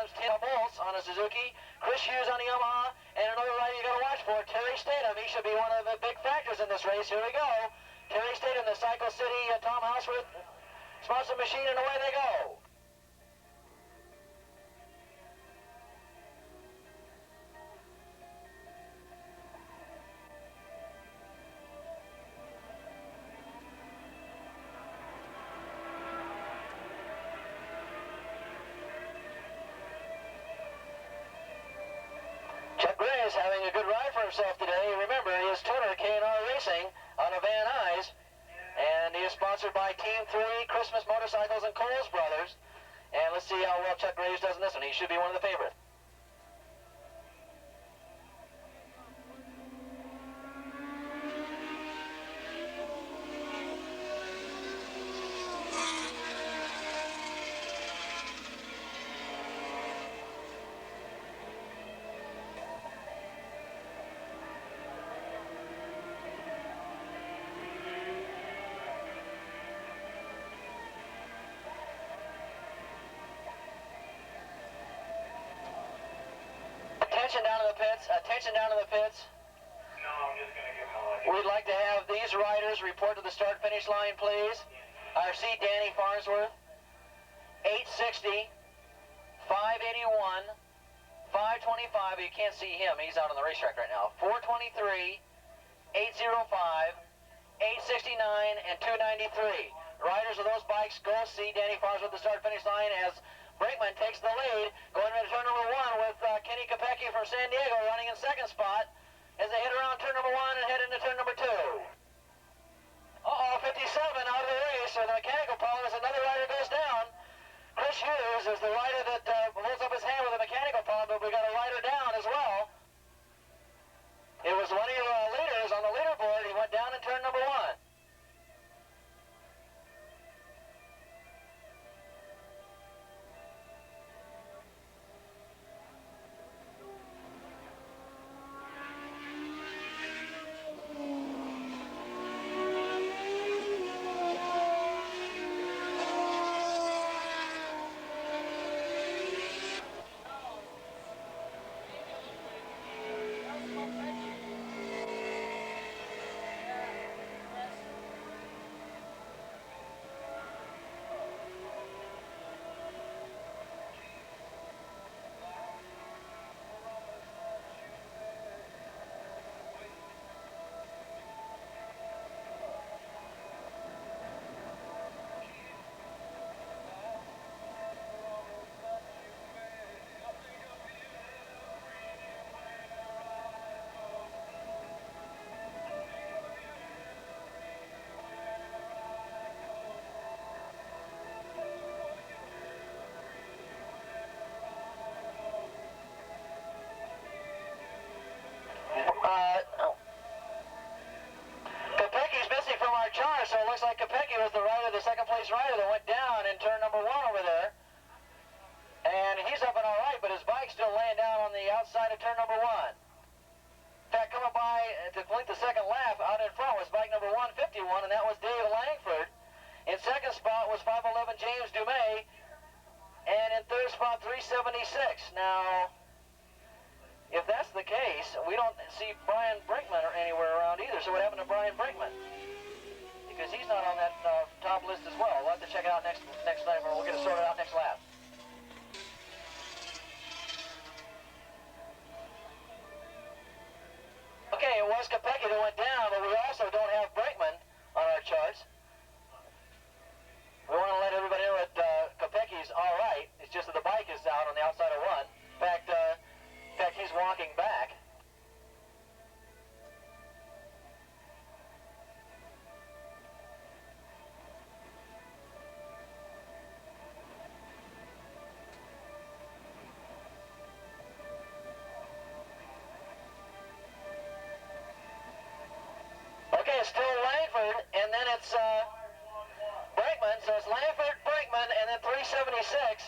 comes 10 volts on a Suzuki. Chris Hughes on the Yamaha. And another rider you got to watch for, Terry Statham. He should be one of the big factors in this race. Here we go. Terry Statham, the Cycle City Tom Houseworth sponsored machine, and away they go. Chuck Gray is having a good ride for himself today. Remember, his tuner, K&R Racing, on a Van Nuys, and he is sponsored by Team 3, Christmas Motorcycles, and Coles Brothers. And let's see how well Chuck Graves does in this one. He should be one of the favorites. Attention down to the pits. Attention down to the pits. No, I'm just going to give him a look. We'd like to have these riders report to the start-finish line, please. RC Danny Farnsworth, 860, 581, 525. You can't see him. He's out on the racetrack right now. 423, 805, 869, and 293. Riders of those bikes go see Danny Farnsworth at the start-finish line as Brinkman takes the lead, going into turn number 1 with Kenny Kopecky from San Diego running in second spot as they head around turn number 1 and head into turn number 2. 57 out of the race, so the mechanical problem as another rider goes down. Chris Hughes is the rider that holds up his hand with a mechanical problem, but we got a rider down as well. It was one of your leaders on the leaderboard. He went down in turn number 1. Kopecky's missing from our chart, so it looks like Kopecky was the rider, the second place rider that went down in turn number 1 over there. And he's up and all right, but his bike's still laying down on the outside of turn number 1. In fact, coming by to complete the second lap out in front was bike number 151, and that was Dave Langford. In second spot was 511 James Dumais, and in third spot 376. Now, if that's the case, we don't see Brian Brinkman anywhere around either. So what happened to Brian Brinkman? Because he's not on that top list as well. We'll have to check it out next time, or we'll get it sorted out next lap. Okay, it was Kopecky that went down, but we also don't have Brinkman on our charts. We want to let everybody know that Kopecky's all right. It's just that the bike is out on the outside of 1. In fact, he's walking back. Okay, it's still Langford, and then it's Brinkman. So it's Langford, Brinkman, and then 376.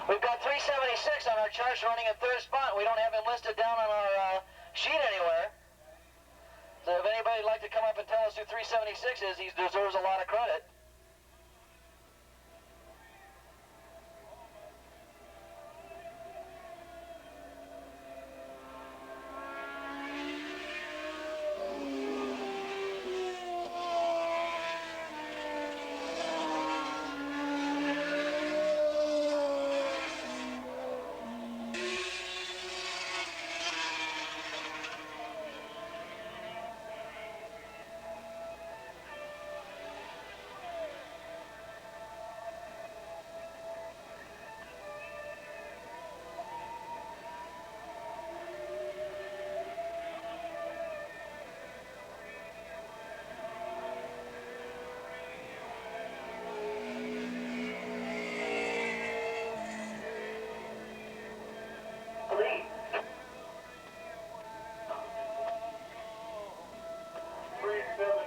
We've got 376 on our charts running in third spot. We don't have him listed down on our sheet anywhere. So if anybody'd like to come up and tell us who 376 is, he deserves a lot of credit.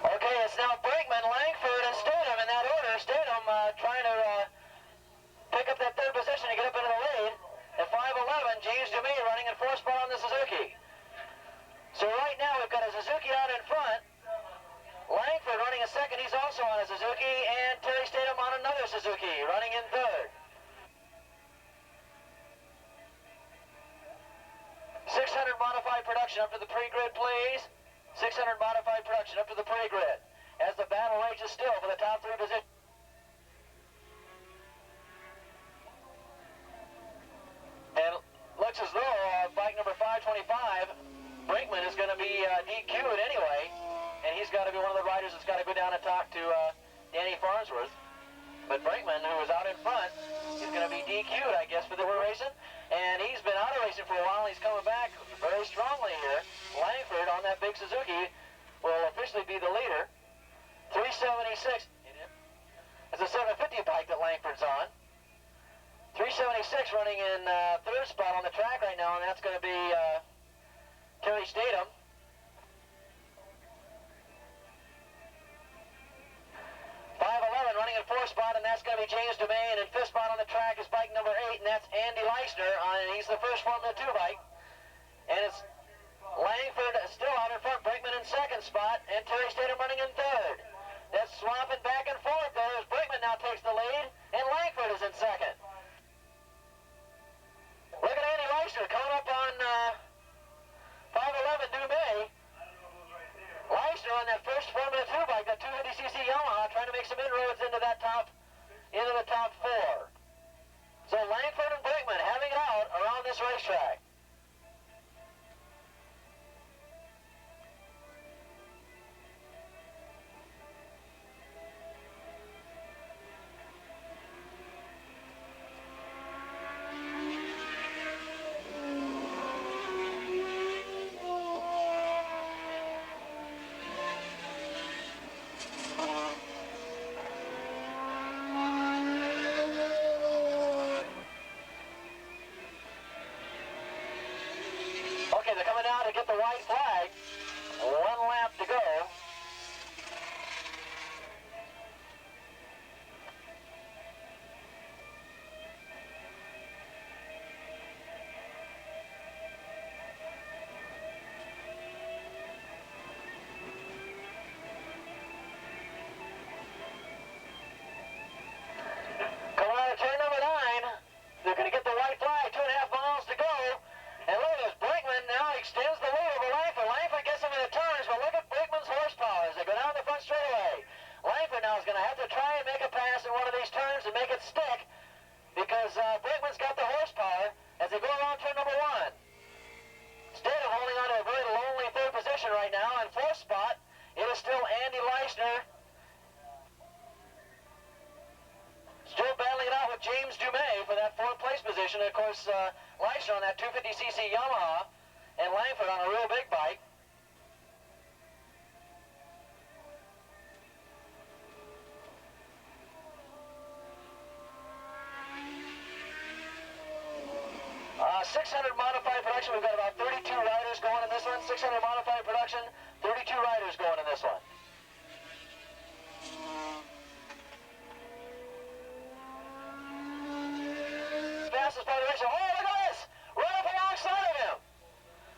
Okay, it's now Brinkman, Langford, and Statham in that order. Statham trying to pick up that third position to get up into the lead. At 5:11, James DeMay running in fourth spot on the Suzuki. So right now we've got a Suzuki out in front. Langford running in second, he's also on a Suzuki, and Terry Statham on another Suzuki, running in third. 600 modified production up to the pre-grid, please. 600 modified production up to the pre-grid as the battle rages still for the top three position. And looks as though bike number 525, Brinkman, is going to be DQ'd anyway, and he's got to be one of the riders that's got to go down and talk to Danny Farnsworth. But Brinkman, who was out in front, is going to be DQ'd, I guess, for the racing. And he's been out of racing for a while, and he's coming back very strongly here. Langford on that big Suzuki will officially be the leader. 376. It's a 750 bike that Langford's on. 376 running in third spot on the track right now, and that's going to be Terry Statham. 5:11 running in fourth spot, and that's going to be James DeMay. And in fifth spot on the track is bike number 8, and that's Andy Leisner, and he's the first Formula 2 bike. And it's Langford still out in front, Brinkman in second spot, and Terry Statham running in third. That's swapping back and forth there as Brinkman now takes the lead, and Langford is in second. Look at Andy Leisner coming up on 5:11 DeMay. Leisner on that first Formula 2 bike, that 250cc Yamaha, trying to make some inroads into the top four. So Langford and Brinkman having it out around this racetrack. Okay, they're coming down to get the white flag. 1 lap to go. Coming out of turn number 9. They're going to get the white flag. 2.5 miles to go. And look at this, Brinkman now extends the lead over Langford. Langford gets him in the turns, but look at Brinkman's horsepower as they go down the front straightaway. Langford now is going to have to try and make a pass in one of these turns and make it stick, because Brinkman's got the horsepower as they go around turn number 1. Statham holding on to a very lonely third position right now. In fourth spot, it is still Andy Leisner. Still battling it out with James DeMay for that fourth place position. And of course, Leisner on that 250cc Yamaha, and Langford on a real big bike. Uh, 600 modified production. We've got about 32 riders going in this one. 600 modified production, 32 riders going in this one. fastest part of the race. Oh, look at this! Right up alongside of him.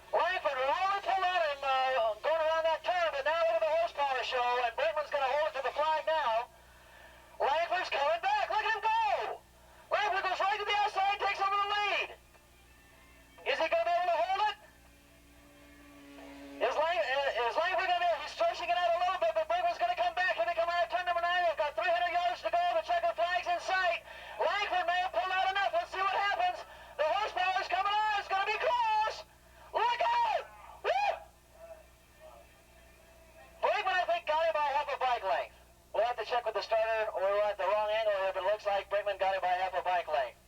Langford really pulled on him going around that turn, but now look at the horsepower show, and Brinkman's going to hold it to the flag now. Langford's coming back. Look at him go! Langford goes right to the outside, takes over the lead. Is he going to be able to hold it? Is Langford going to be able to? He's stretching it out a little bit, but Brinkman's going to come back. Here they come out of turn number 9. They've got 300 yards to go. The checkered flag's in sight. Langford may have pulled out enough. Let's see what happens. The horsepower's coming on. It's going to be close. Look out! Woo! Brinkman, I think, got him by half a bike length. We'll have to check with the starter, or we're at the wrong angle here, but it looks like Brinkman got him by half a bike length.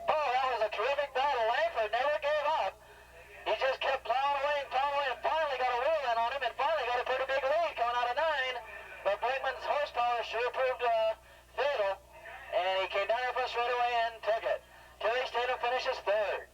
Oh, that was a terrific battle. Langford never gave up. He just kept plowing away, and finally got a wheel in on him, and finally got a pretty big lead coming out of 9. But Brinkman's horsepower sure proved fatal, and he came down here for a straightaway and took it. Terry Statham finishes 3rd.